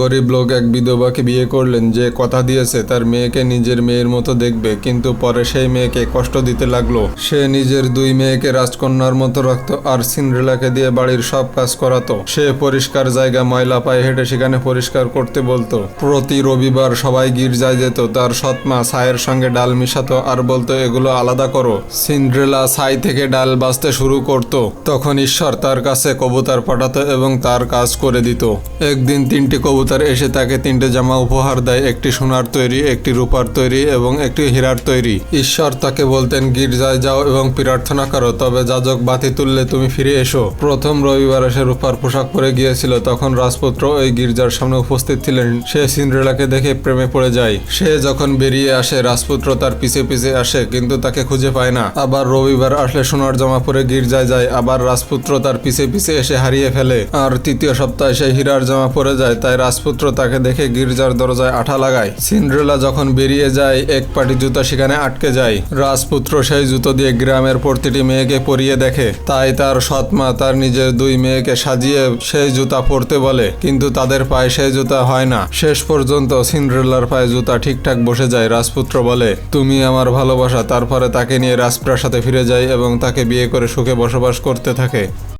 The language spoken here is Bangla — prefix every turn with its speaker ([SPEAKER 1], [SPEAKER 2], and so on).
[SPEAKER 1] গরিব লোক এক বিধবাকে বিয়ে করলেন, যে কথা দিয়েছে তার মেয়েকে নিজের মেয়ের মতো দেখবে, কিন্তু পরে সেই মেয়েকে কষ্ট দিতে লাগলো। সে নিজের দুই মেয়েকে রাজকন্যার মতো রাখতো আর সিন্ড্রেলাকে দিয়ে বাড়ির সব কাজ করাতো। সে পরিষ্কার জায়গা ময়লা পায়ে হেঁটে সেখানে পরিষ্কার করতে বলতো। প্রতি রবিবার সবাই গির্জায় যেত। তার সৎমা ছাইয়ের সঙ্গে ডাল মিশাতো আর বলতো এগুলো আলাদা করো। সিন্ড্রেলা ছাই থেকে ডাল বাছতে শুরু করত। তখন ঈশ্বর তার কাছে কবুতর পাঠাতো এবং তার কাজ করে দিত। একদিন 3টি কবুতর এসে তাকে 3টে জামা উপহার দেয়, একটি সোনার তৈরি, একটি রূপার তৈরি এবং একটি হীরার তৈরি। ঈশ্বর তাকে বলতেন গির্জায় যাও এবং প্রার্থনা করো, তবে যাজক বাতি তুললে তুমি ফিরে এসো। প্রথম রবিবার এসে রূপার পোশাক পরে গিয়েছিল। তখন রাজপুত্র ওই গির্জার সামনে উপস্থিত ছিলেন। সে সিন্ড্রেলাকে দেখে প্রেমে পড়ে যায়। সে যখন বেরিয়ে আসে রাজপুত্র তার পিছে পিছে আসে, কিন্তু তাকে খুঁজে পায় না। আবার রবিবার আসলে সোনার জামা পরে গির্জায় যায়, আবার রাজপুত্র তার পিছে পিছে এসে হারিয়ে ফেলে। আর তৃতীয় সপ্তাহে সে হীরার জামা পরে যায়, তাই রাজপুত্র তাকে দেখে গির্জার দরজায় আঠা লাগায়। সিন্ড্রেলা যখন বেরিয়ে যায় এক পাটি জুতা সেখানে আটকে যায়। রাজপুত্র সেই জুতো দিয়ে গ্রামের প্রতিটি মেয়েকে পরিয়ে দেখে। তাই তার সৎমা তার নিজের 2 মেয়েকে সাজিয়ে সেই জুতা পরতে বলে, কিন্তু তাদের পায়ে সেই জুতা হয় না। শেষ পর্যন্ত সিন্ড্রেলার পায়ে জুতা ঠিকঠাক বসে যায়। রাজপুত্র বলে তুমি আমার ভালোবাসা। তারপরে তাকে নিয়ে রাজপ্রাসাদে ফিরে যায় এবং তাকে বিয়ে করে সুখে বসবাস করতে থাকে।